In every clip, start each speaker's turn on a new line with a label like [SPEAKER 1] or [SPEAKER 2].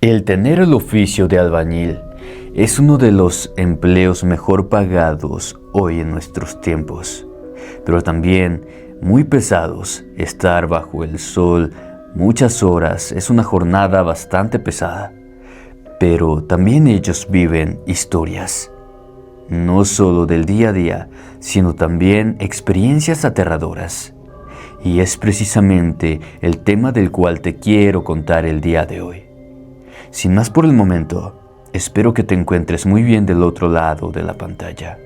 [SPEAKER 1] El tener el oficio de albañil es uno de los empleos mejor pagados hoy en nuestros tiempos, pero también muy pesados. Estar bajo el sol muchas horas es una jornada bastante pesada, pero también ellos viven historias, no solo del día a día, sino también experiencias aterradoras. Y es precisamente el tema del cual te quiero contar el día de hoy. Sin más por el momento, espero que te encuentres muy bien del otro lado de la pantalla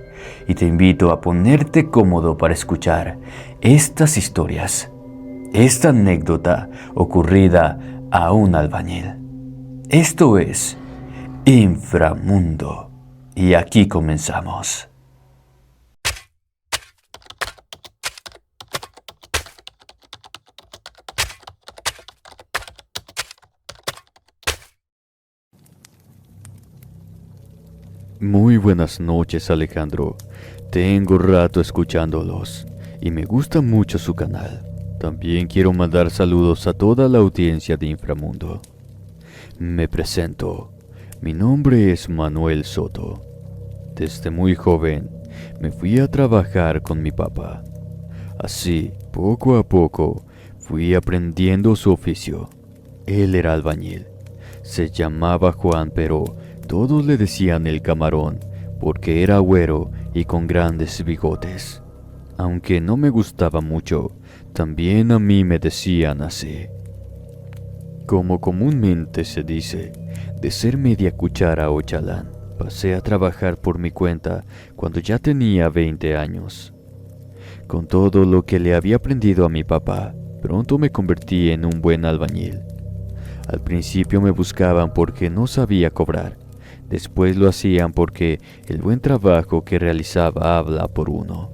[SPEAKER 1] y te invito a ponerte cómodo para escuchar estas historias, esta anécdota ocurrida a un albañil. Esto es Inframundo y aquí comenzamos. Muy buenas noches, Alejandro. Tengo rato escuchándolos y me gusta mucho su canal. También quiero mandar saludos a toda la audiencia de Inframundo. Me presento. Mi nombre es Manuel Soto. Desde muy joven me fui a trabajar con mi papá. Así, poco a poco, fui aprendiendo su oficio. Él era albañil. Se llamaba Juan, pero todos le decían el camarón, porque era güero y con grandes bigotes. Aunque no me gustaba mucho, también a mí me decían así. Como comúnmente se dice, de ser media cuchara o chalán, pasé a trabajar por mi cuenta cuando ya tenía 20 años. Con todo lo que le había aprendido a mi papá, pronto me convertí en un buen albañil. Al principio me buscaban porque no sabía cobrar. Después lo hacían porque el buen trabajo que realizaba habla por uno.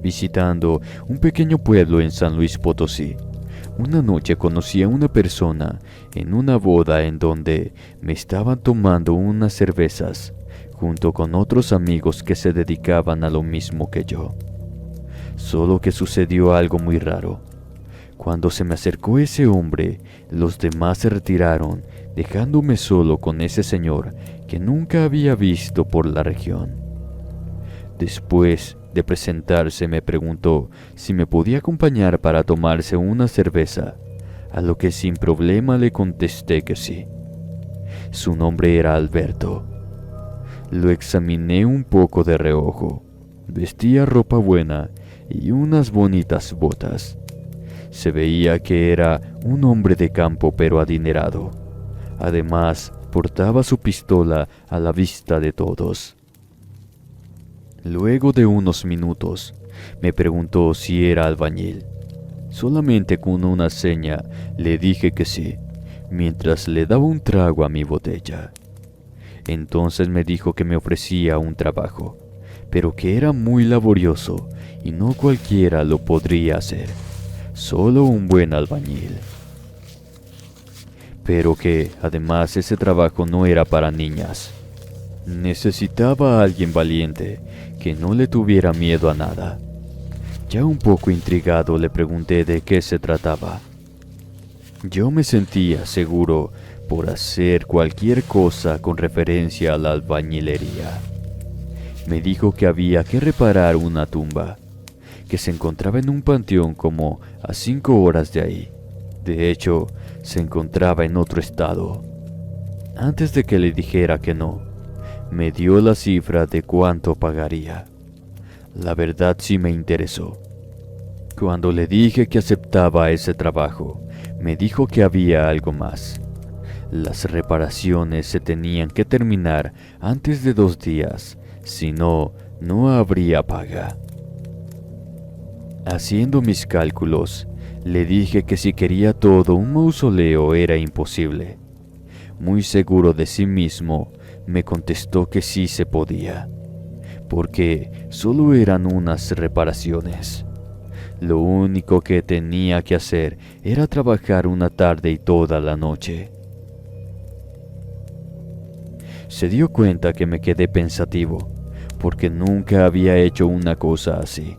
[SPEAKER 1] Visitando un pequeño pueblo en San Luis Potosí, una noche conocí a una persona en una boda en donde me estaban tomando unas cervezas junto con otros amigos que se dedicaban a lo mismo que yo. Solo que sucedió algo muy raro. Cuando se me acercó ese hombre, los demás se retiraron, dejándome solo con ese señor que nunca había visto por la región. Después de presentarse me preguntó si me podía acompañar para tomarse una cerveza, a lo que sin problema le contesté que sí. Su nombre era Alberto. Lo examiné un poco de reojo. Vestía ropa buena y unas bonitas botas. Se veía que era un hombre de campo pero adinerado. Además, portaba su pistola a la vista de todos. Luego de unos minutos, me preguntó si era albañil. Solamente con una seña le dije que sí, mientras le daba un trago a mi botella. Entonces me dijo que me ofrecía un trabajo, pero que era muy laborioso y no cualquiera lo podría hacer, solo un buen albañil. Pero que, además, ese trabajo no era para niñas. Necesitaba a alguien valiente, que no le tuviera miedo a nada. Ya un poco intrigado le pregunté de qué se trataba. Yo me sentía seguro por hacer cualquier cosa con referencia a la albañilería. Me dijo que había que reparar una tumba, que se encontraba en un panteón como a 5 horas de ahí. De hecho, se encontraba en otro estado. Antes de que le dijera que no, me dio la cifra de cuánto pagaría. La verdad sí me interesó. Cuando le dije que aceptaba ese trabajo, me dijo que había algo más. Las reparaciones se tenían que terminar antes de 2 días, si no, no habría paga. Haciendo mis cálculos, le dije que si quería todo un mausoleo era imposible. Muy seguro de sí mismo, me contestó que sí se podía, porque solo eran unas reparaciones. Lo único que tenía que hacer era trabajar una tarde y toda la noche. Se dio cuenta que me quedé pensativo, porque nunca había hecho una cosa así.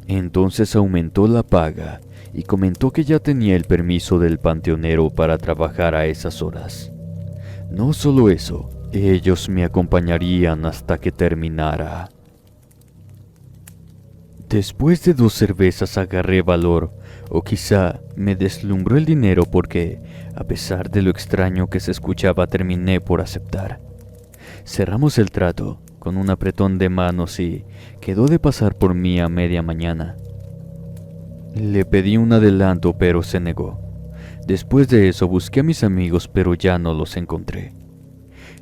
[SPEAKER 1] Entonces aumentó la paga y comentó que ya tenía el permiso del panteonero para trabajar a esas horas. No solo eso, ellos me acompañarían hasta que terminara. Después de 2 cervezas agarré valor, o quizá me deslumbró el dinero porque, a pesar de lo extraño que se escuchaba, terminé por aceptar. Cerramos el trato con un apretón de manos y quedó de pasar por mí a media mañana. Le pedí un adelanto, pero se negó. Después de eso busqué a mis amigos, pero ya no los encontré.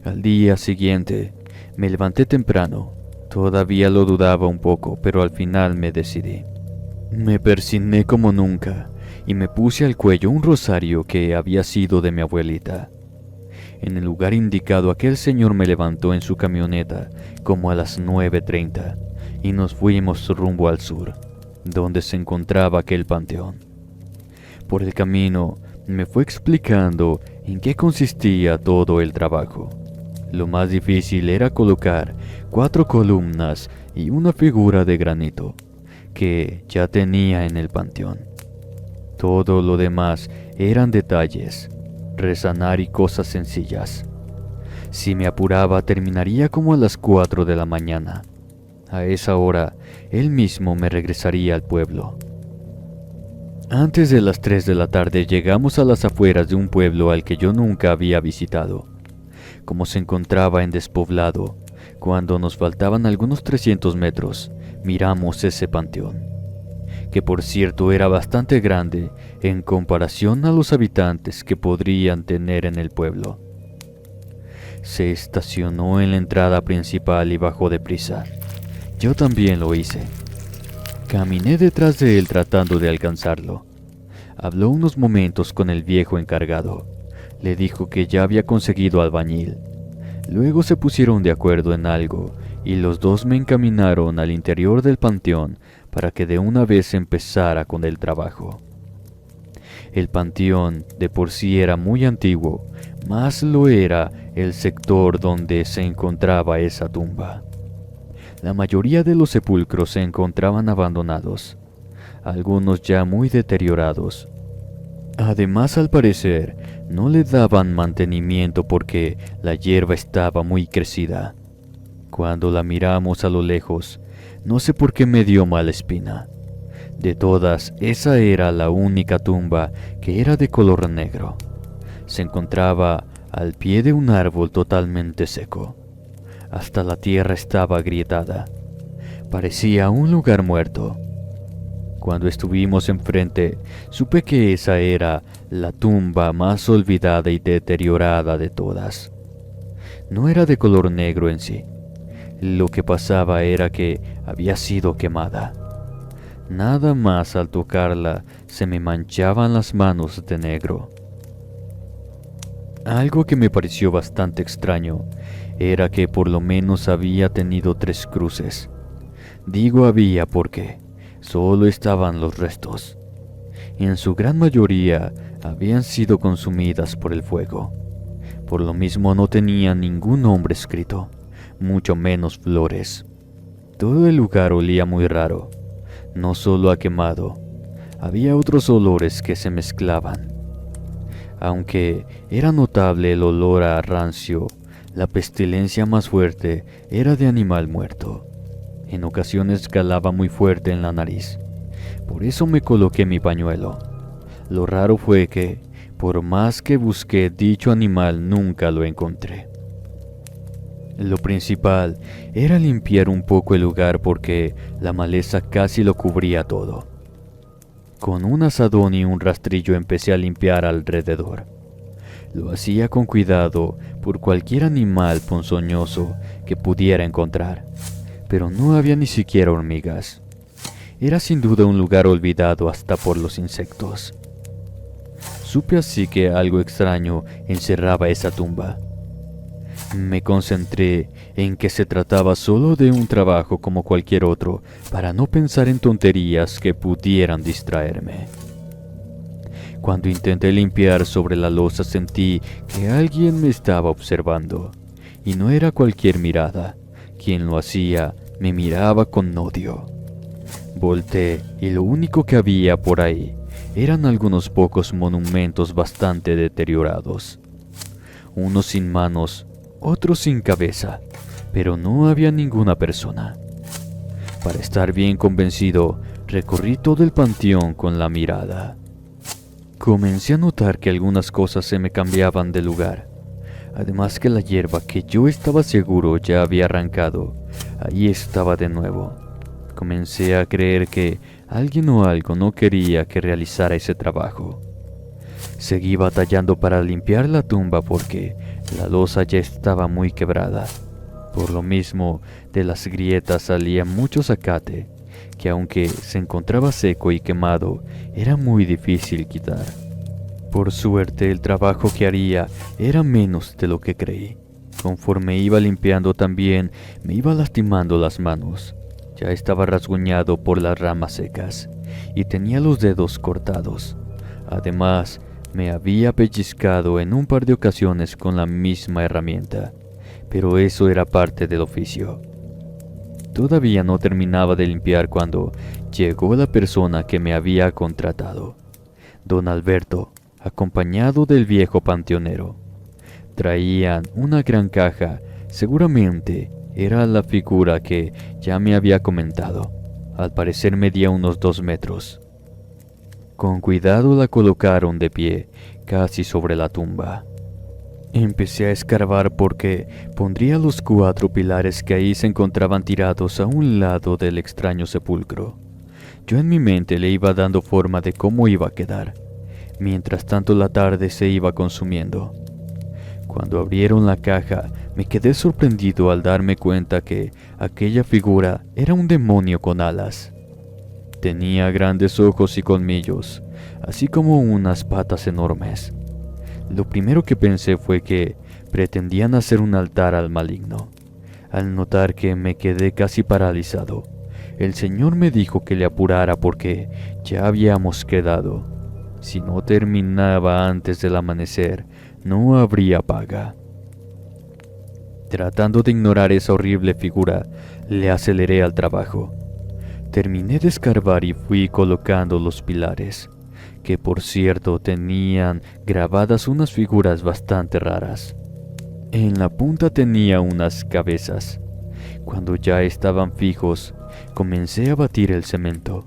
[SPEAKER 1] Al día siguiente, me levanté temprano. Todavía lo dudaba un poco, pero al final me decidí. Me persigné como nunca y me puse al cuello un rosario que había sido de mi abuelita. En el lugar indicado, aquel señor me levantó en su camioneta como a las 9:30 y nos fuimos rumbo al sur, donde se encontraba aquel panteón. Por el camino me fue explicando en qué consistía todo el trabajo. Lo más difícil era colocar 4 columnas y una figura de granito, que ya tenía en el panteón. Todo lo demás eran detalles, resanar y cosas sencillas. Si me apuraba, terminaría como a las 4 de la mañana. A esa hora, él mismo me regresaría al pueblo. Antes de las 3 de la tarde llegamos a las afueras de un pueblo al que yo nunca había visitado. Como se encontraba en despoblado, cuando nos faltaban algunos 300 metros, miramos ese panteón, que por cierto era bastante grande en comparación a los habitantes que podrían tener en el pueblo. Se estacionó en la entrada principal y bajó deprisa. Yo también lo hice. Caminé detrás de él tratando de alcanzarlo. Habló unos momentos con el viejo encargado. Le dijo que ya había conseguido albañil. Luego se pusieron de acuerdo en algo y los dos me encaminaron al interior del panteón para que de una vez empezara con el trabajo. El panteón de por sí era muy antiguo, más lo era el sector donde se encontraba esa tumba. La mayoría de los sepulcros se encontraban abandonados, algunos ya muy deteriorados. Además, al parecer, no le daban mantenimiento porque la hierba estaba muy crecida. Cuando la miramos a lo lejos, no sé por qué me dio mala espina. De todas, esa era la única tumba que era de color negro. Se encontraba al pie de un árbol totalmente seco. Hasta la tierra estaba agrietada. Parecía un lugar muerto. Cuando estuvimos enfrente, supe que esa era la tumba más olvidada y deteriorada de todas. No era de color negro en sí. Lo que pasaba era que había sido quemada. Nada más al tocarla se me manchaban las manos de negro. Algo que me pareció bastante extraño era que por lo menos había tenido 3 cruces. Digo había porque solo estaban los restos. En su gran mayoría habían sido consumidas por el fuego. Por lo mismo no tenían ningún nombre escrito, mucho menos flores. Todo el lugar olía muy raro, no solo a quemado, había otros olores que se mezclaban. Aunque era notable el olor a rancio, la pestilencia más fuerte era de animal muerto. En ocasiones calaba muy fuerte en la nariz. Por eso me coloqué mi pañuelo. Lo raro fue que, por más que busqué dicho animal, nunca lo encontré. Lo principal era limpiar un poco el lugar porque la maleza casi lo cubría todo. Con un asadón y un rastrillo empecé a limpiar alrededor. Lo hacía con cuidado por cualquier animal ponzoñoso que pudiera encontrar, pero no había ni siquiera hormigas. Era sin duda un lugar olvidado hasta por los insectos. Supe así que algo extraño encerraba esa tumba. Me concentré en que se trataba solo de un trabajo como cualquier otro, para no pensar en tonterías que pudieran distraerme. Cuando intenté limpiar sobre la losa sentí que alguien me estaba observando, y no era cualquier mirada. Quien lo hacía me miraba con odio. Volté y lo único que había por ahí eran algunos pocos monumentos bastante deteriorados. unos sin manos, otros sin cabeza, pero no había ninguna persona. Para estar bien convencido, recorrí todo el panteón con la mirada. Comencé a notar que algunas cosas se me cambiaban de lugar. Además que la hierba que yo estaba seguro ya había arrancado, ahí estaba de nuevo. Comencé a creer que alguien o algo no quería que realizara ese trabajo. Seguí batallando para limpiar la tumba porque la losa ya estaba muy quebrada. Por lo mismo, de las grietas salía mucho zacate, que aunque se encontraba seco y quemado, era muy difícil quitar. Por suerte, el trabajo que haría era menos de lo que creí. Conforme iba limpiando también, me iba lastimando las manos. Ya estaba rasguñado por las ramas secas y tenía los dedos cortados. Además, me había pellizcado en un par de ocasiones con la misma herramienta, pero eso era parte del oficio. Todavía no terminaba de limpiar cuando llegó la persona que me había contratado, don Alberto, acompañado del viejo panteonero. Traían una gran caja, seguramente era la figura que ya me había comentado. Al parecer medía unos 2 metros. Con cuidado la colocaron de pie, casi sobre la tumba. Empecé a escarbar porque pondría los 4 pilares que ahí se encontraban tirados a un lado del extraño sepulcro. Yo en mi mente le iba dando forma de cómo iba a quedar. Mientras tanto la tarde se iba consumiendo. Cuando abrieron la caja, me quedé sorprendido al darme cuenta que aquella figura era un demonio con alas. Tenía grandes ojos y colmillos, así como unas patas enormes. Lo primero que pensé fue que pretendían hacer un altar al maligno. Al notar que me quedé casi paralizado, el Señor me dijo que le apurara porque ya habíamos quedado. Si no terminaba antes del amanecer, no habría paga. Tratando de ignorar esa horrible figura, le aceleré al trabajo. Terminé de escarbar y fui colocando los pilares, que por cierto tenían grabadas unas figuras bastante raras. En la punta tenía unas cabezas. Cuando ya estaban fijos, comencé a batir el cemento.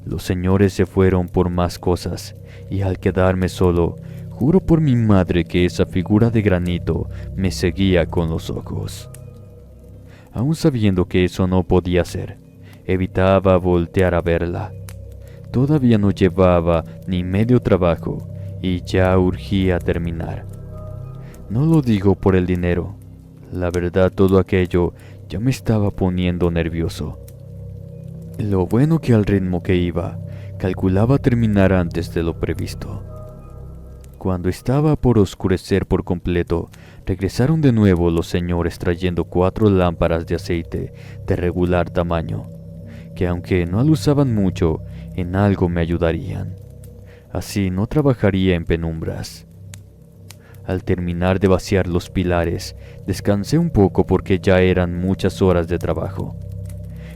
[SPEAKER 1] Los señores se fueron por más cosas, y al quedarme solo, juro por mi madre que esa figura de granito me seguía con los ojos. Aún sabiendo que eso no podía ser, evitaba voltear a verla. Todavía no llevaba ni medio trabajo y ya urgía terminar. No lo digo por el dinero. La verdad, todo aquello ya me estaba poniendo nervioso. Lo bueno que al ritmo que iba, calculaba terminar antes de lo previsto. Cuando estaba por oscurecer por completo, regresaron de nuevo los señores trayendo 4 lámparas de aceite de regular tamaño, que aunque no las usaban mucho, en algo me ayudarían. Así no trabajaría en penumbras. Al terminar de vaciar los pilares, descansé un poco porque ya eran muchas horas de trabajo.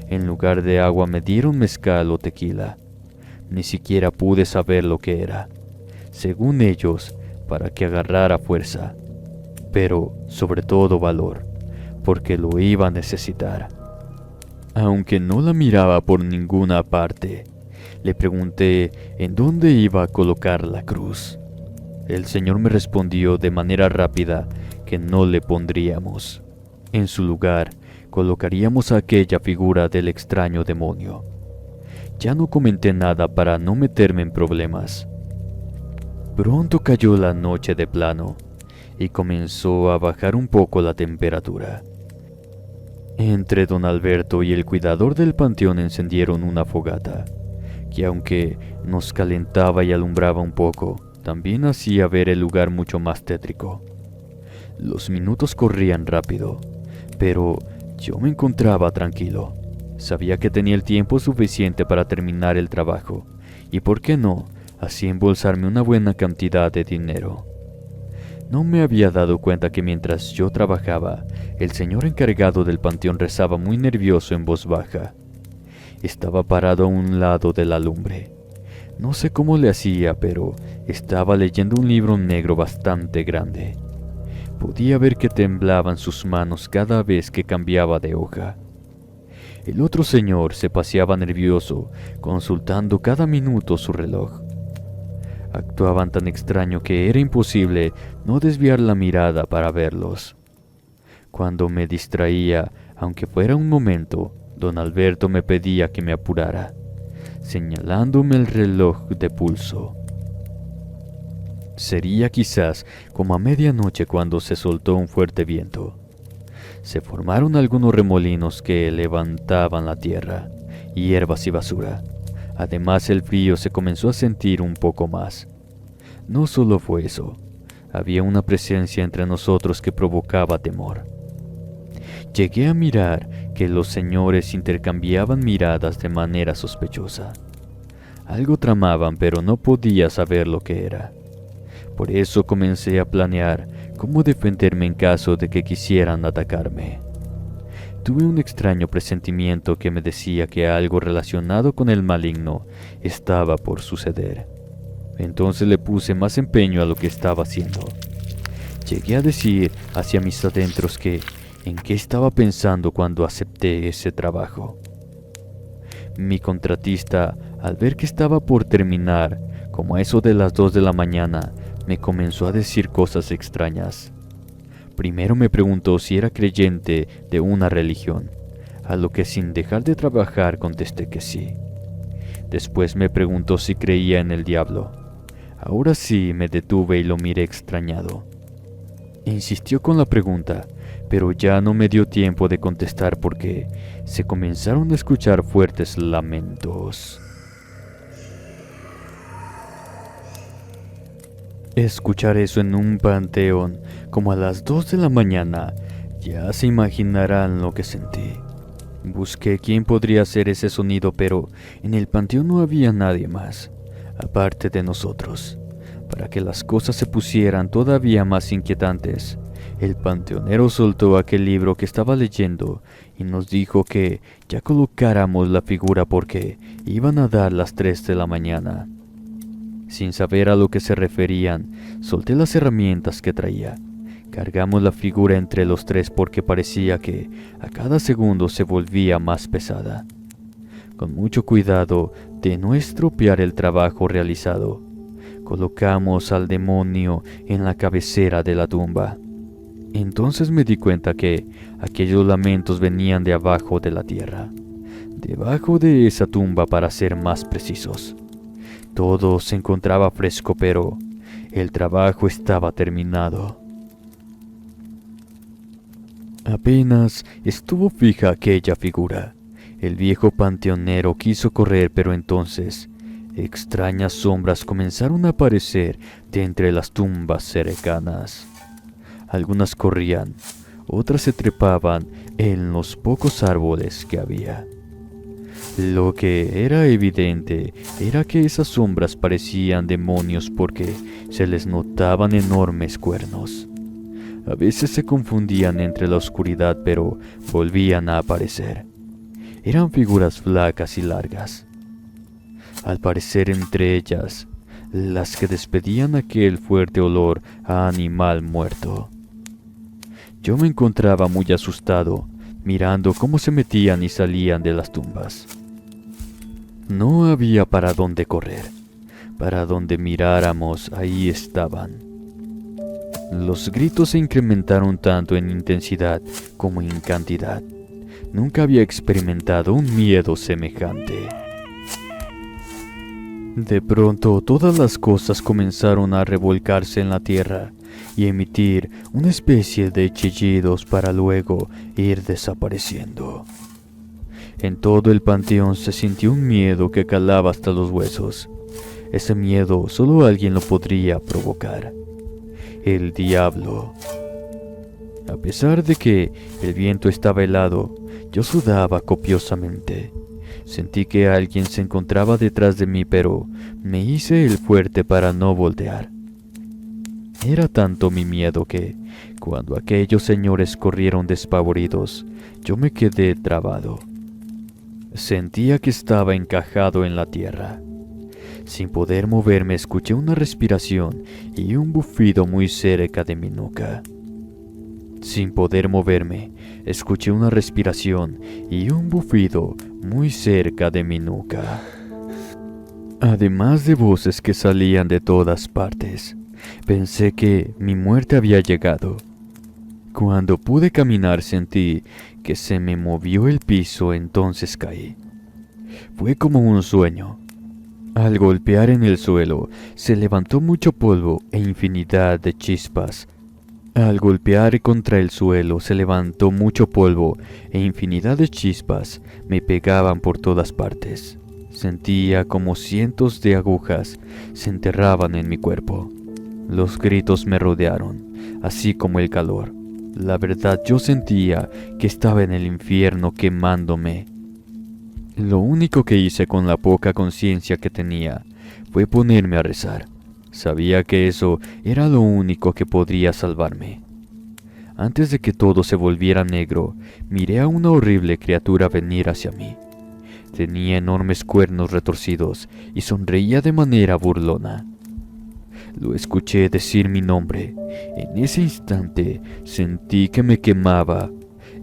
[SPEAKER 1] En lugar de agua me dieron mezcal o tequila. Ni siquiera pude saber lo que era, según ellos, para que agarrara fuerza, pero sobre todo valor, porque lo iba a necesitar. Aunque no la miraba por ninguna parte, le pregunté en dónde iba a colocar la cruz. El Señor me respondió de manera rápida que no le pondríamos. En su lugar, colocaríamos a aquella figura del extraño demonio. Ya no comenté nada para no meterme en problemas. Pronto cayó la noche de plano y comenzó a bajar un poco la temperatura. Entre don Alberto y el cuidador del panteón encendieron una fogata, que aunque nos calentaba y alumbraba un poco, también hacía ver el lugar mucho más tétrico. Los minutos corrían rápido, pero yo me encontraba tranquilo. Sabía que tenía el tiempo suficiente para terminar el trabajo, y por qué no, así embolsarme una buena cantidad de dinero. No me había dado cuenta que mientras yo trabajaba, el señor encargado del panteón rezaba muy nervioso en voz baja. Estaba parado a un lado de la lumbre. No sé cómo le hacía, pero estaba leyendo un libro negro bastante grande. Podía ver que temblaban sus manos cada vez que cambiaba de hoja. El otro señor se paseaba nervioso, consultando cada minuto su reloj. Actuaban tan extraño que era imposible no desviar la mirada para verlos. Cuando me distraía, aunque fuera un momento, don Alberto me pedía que me apurara, señalándome el reloj de pulso. Sería quizás como a medianoche cuando se soltó un fuerte viento. Se formaron algunos remolinos que levantaban la tierra, hierbas y basura. Además el frío se comenzó a sentir un poco más. No solo fue eso, había una presencia entre nosotros que provocaba temor. Llegué a mirar que los señores intercambiaban miradas de manera sospechosa. Algo tramaban, pero no podía saber lo que era. Por eso comencé a planear cómo defenderme en caso de que quisieran atacarme. Tuve un extraño presentimiento que me decía que algo relacionado con el maligno estaba por suceder. Entonces le puse más empeño a lo que estaba haciendo. Llegué a decir hacia mis adentros que en qué estaba pensando cuando acepté ese trabajo. Mi contratista, al ver que estaba por terminar, como a eso de las 2 de la mañana, me comenzó a decir cosas extrañas. Primero me preguntó si era creyente de una religión, a lo que sin dejar de trabajar contesté que sí. Después me preguntó si creía en el diablo. Ahora sí me detuve y lo miré extrañado. Insistió con la pregunta, pero ya no me dio tiempo de contestar porque se comenzaron a escuchar fuertes lamentos. Escuchar eso en un panteón como a las 2 de la mañana, ya se imaginarán lo que sentí. Busqué quién podría hacer ese sonido, pero en el panteón no había nadie más, aparte de nosotros. Para que las cosas se pusieran todavía más inquietantes, el panteonero soltó aquel libro que estaba leyendo y nos dijo que ya colocáramos la figura porque iban a dar las 3 de la mañana. Sin saber a lo que se referían, solté las herramientas que traía. Cargamos la figura entre los tres porque parecía que a cada segundo se volvía más pesada. Con mucho cuidado de no estropear el trabajo realizado, colocamos al demonio en la cabecera de la tumba. Entonces me di cuenta que aquellos lamentos venían de abajo de la tierra, debajo de esa tumba para ser más precisos. Todo se encontraba fresco, pero el trabajo estaba terminado. Apenas estuvo fija aquella figura. El viejo panteonero quiso correr, pero entonces extrañas sombras comenzaron a aparecer de entre las tumbas cercanas. Algunas corrían, otras se trepaban en los pocos árboles que había. Lo que era evidente era que esas sombras parecían demonios porque se les notaban enormes cuernos. A veces se confundían entre la oscuridad, pero volvían a aparecer. Eran figuras flacas y largas. Al parecer entre ellas, las que despedían aquel fuerte olor a animal muerto. Yo me encontraba muy asustado, mirando cómo se metían y salían de las tumbas. No había para dónde correr. Para donde miráramos, ahí estaban. Los gritos se incrementaron tanto en intensidad como en cantidad. Nunca había experimentado un miedo semejante. De pronto, todas las cosas comenzaron a revolcarse en la tierra y emitir una especie de chillidos para luego ir desapareciendo. En todo el panteón se sintió un miedo que calaba hasta los huesos. Ese miedo solo alguien lo podría provocar: el diablo. A pesar de que el viento estaba helado, yo sudaba copiosamente. Sentí que alguien se encontraba detrás de mí, pero me hice el fuerte para no voltear. Era tanto mi miedo que, cuando aquellos señores corrieron despavoridos, yo me quedé trabado. Sentía que estaba encajado en la tierra. Sin poder moverme, escuché una respiración y un bufido muy cerca de mi nuca. Sin poder moverme, escuché una respiración y un bufido muy cerca de mi nuca. Además de voces que salían de todas partes, pensé que mi muerte había llegado. Cuando pude caminar sentí que se me movió el piso, entonces caí. Fue como un sueño. Al golpear en el suelo, se levantó mucho polvo e infinidad de chispas. Al golpear contra el suelo, se levantó mucho polvo e infinidad de chispas me pegaban por todas partes. Sentía como cientos de agujas se enterraban en mi cuerpo. Los gritos me rodearon, así como el calor. La verdad, yo sentía que estaba en el infierno quemándome. Lo único que hice con la poca conciencia que tenía fue ponerme a rezar. Sabía que eso era lo único que podría salvarme. Antes de que todo se volviera negro, miré a una horrible criatura venir hacia mí. Tenía enormes cuernos retorcidos y sonreía de manera burlona. Lo escuché decir mi nombre. En ese instante sentí que me quemaba.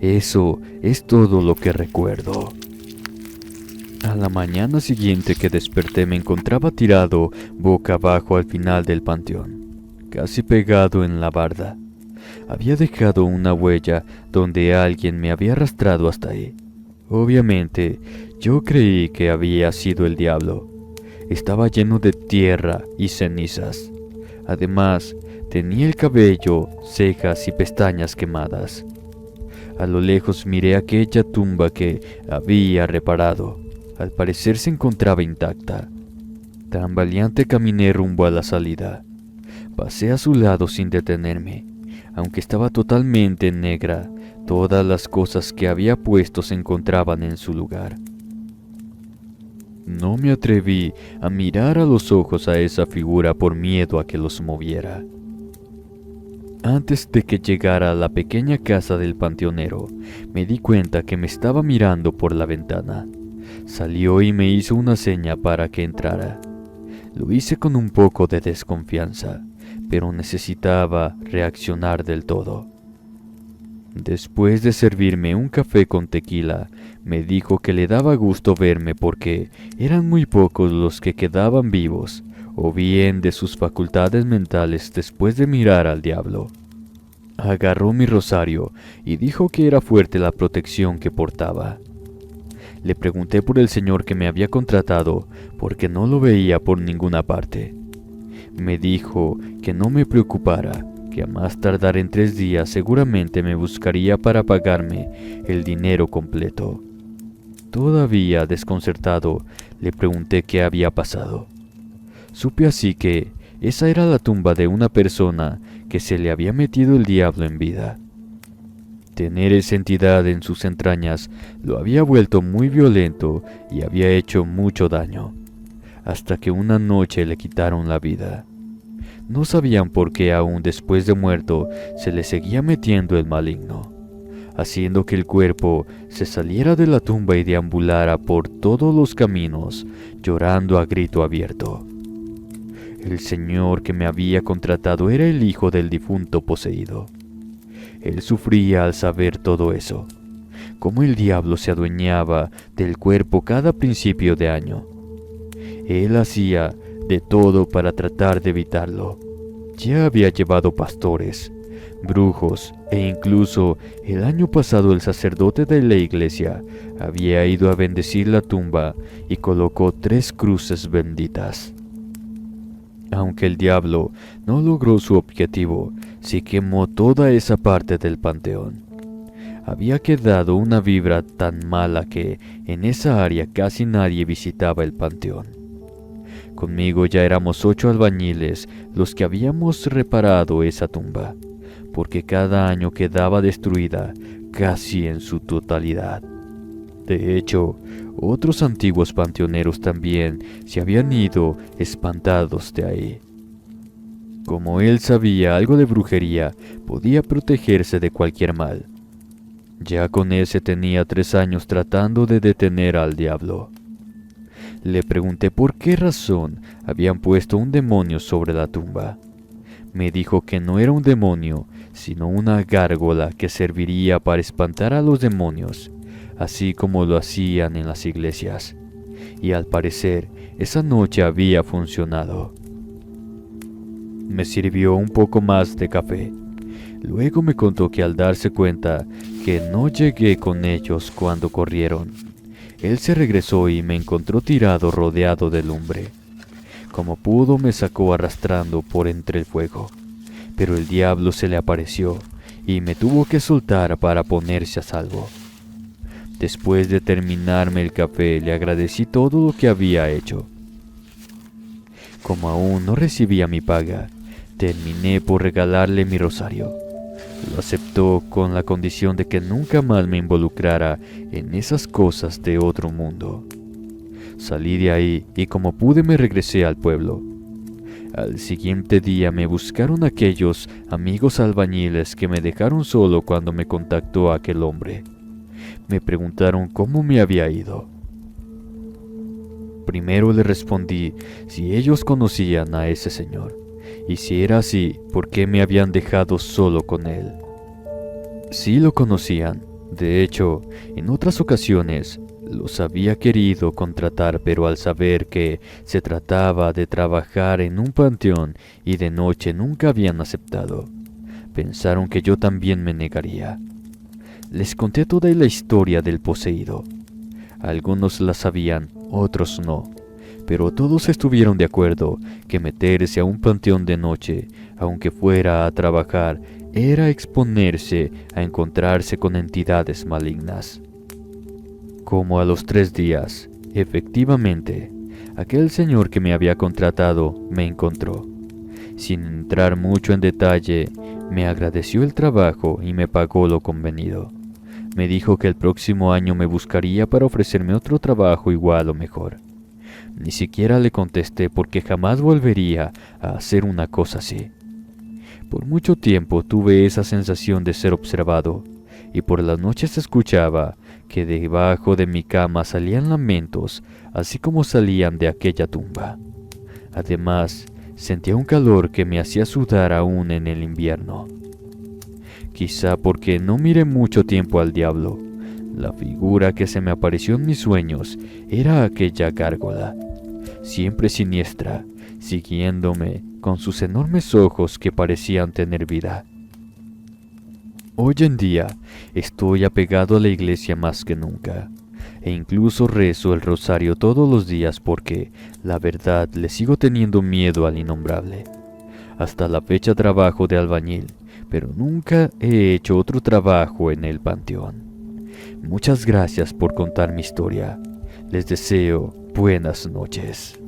[SPEAKER 1] Eso es todo lo que recuerdo. A la mañana siguiente que desperté me encontraba tirado boca abajo al final del panteón, casi pegado en la barda. Había dejado una huella donde alguien me había arrastrado hasta ahí. Obviamente, yo creí que había sido el diablo. Estaba lleno de tierra y cenizas. Además, tenía el cabello, cejas y pestañas quemadas. A lo lejos miré aquella tumba que había reparado. Al parecer se encontraba intacta. Tan valiente caminé rumbo a la salida. Pasé a su lado sin detenerme. Aunque estaba totalmente negra, todas las cosas que había puesto se encontraban en su lugar. No me atreví a mirar a los ojos a esa figura por miedo a que los moviera. Antes de que llegara a la pequeña casa del panteonero, me di cuenta que me estaba mirando por la ventana. Salió y me hizo una seña para que entrara. Lo hice con un poco de desconfianza, pero necesitaba reaccionar del todo. Después de servirme un café con tequila, me dijo que le daba gusto verme porque eran muy pocos los que quedaban vivos, o bien de sus facultades mentales después de mirar al diablo. Agarró mi rosario y dijo que era fuerte la protección que portaba. Le pregunté por el señor que me había contratado, porque no lo veía por ninguna parte. Me dijo que no me preocupara, que a más tardar en 3 días seguramente me buscaría para pagarme el dinero completo. Todavía desconcertado, le pregunté qué había pasado. Supe así que esa era la tumba de una persona que se le había metido el diablo en vida. Tener esa entidad en sus entrañas lo había vuelto muy violento y había hecho mucho daño, hasta que una noche le quitaron la vida. No sabían por qué aún después de muerto se le seguía metiendo el maligno, haciendo que el cuerpo se saliera de la tumba y deambulara por todos los caminos, llorando a grito abierto. El señor que me había contratado era el hijo del difunto poseído. Él sufría al saber todo eso, cómo el diablo se adueñaba del cuerpo cada principio de año. Él hacía de todo para tratar de evitarlo. Ya había llevado pastores, brujos e incluso el año pasado el sacerdote de la iglesia había ido a bendecir la tumba y colocó 3 cruces benditas. Aunque el diablo no logró su objetivo, sí quemó toda esa parte del panteón. Había quedado una vibra tan mala que en esa área casi nadie visitaba el panteón. Conmigo ya éramos 8 albañiles los que habíamos reparado esa tumba, porque cada año quedaba destruida casi en su totalidad. De hecho, otros antiguos panteoneros también se habían ido espantados de ahí. Como él sabía algo de brujería, podía protegerse de cualquier mal. Ya con ese tenía 3 años tratando de detener al diablo. Le pregunté por qué razón habían puesto un demonio sobre la tumba. Me dijo que no era un demonio, sino una gárgola que serviría para espantar a los demonios, así como lo hacían en las iglesias. Y al parecer, esa noche había funcionado. Me sirvió un poco más de café. Luego me contó que al darse cuenta que no llegué con ellos cuando corrieron, él se regresó y me encontró tirado rodeado de lumbre. Como pudo me sacó arrastrando por entre el fuego, pero el diablo se le apareció y me tuvo que soltar para ponerse a salvo. Después de terminarme el café le agradecí todo lo que había hecho. Como aún no recibía mi paga, terminé por regalarle mi rosario. Lo aceptó con la condición de que nunca más me involucrara en esas cosas de otro mundo. Salí de ahí y como pude me regresé al pueblo. Al siguiente día me buscaron aquellos amigos albañiles que me dejaron solo cuando me contactó aquel hombre. Me preguntaron cómo me había ido. Primero le respondí si ellos conocían a ese señor, y si era así, ¿por qué me habían dejado solo con él? Sí lo conocían. De hecho, en otras ocasiones los había querido contratar, pero al saber que se trataba de trabajar en un panteón y de noche nunca habían aceptado. Pensaron que yo también me negaría. Les conté toda la historia del poseído. Algunos la sabían, otros no, pero todos estuvieron de acuerdo que meterse a un panteón de noche, aunque fuera a trabajar, era exponerse a encontrarse con entidades malignas. Como a los 3 días, efectivamente, aquel señor que me había contratado me encontró. Sin entrar mucho en detalle, me agradeció el trabajo y me pagó lo convenido. Me dijo que el próximo año me buscaría para ofrecerme otro trabajo igual o mejor. Ni siquiera le contesté porque jamás volvería a hacer una cosa así. Por mucho tiempo tuve esa sensación de ser observado, y por las noches escuchaba que debajo de mi cama salían lamentos, así como salían de aquella tumba. Además, sentía un calor que me hacía sudar aún en el invierno. Quizá porque no miré mucho tiempo al diablo, la figura que se me apareció en mis sueños era aquella gárgola, siempre siniestra, siguiéndome con sus enormes ojos que parecían tener vida. Hoy en día estoy apegado a la iglesia más que nunca, e incluso rezo el rosario todos los días porque, la verdad, le sigo teniendo miedo al innombrable. Hasta la fecha trabajo de albañil, pero nunca he hecho otro trabajo en el panteón. Muchas gracias por contar mi historia. Les deseo buenas noches.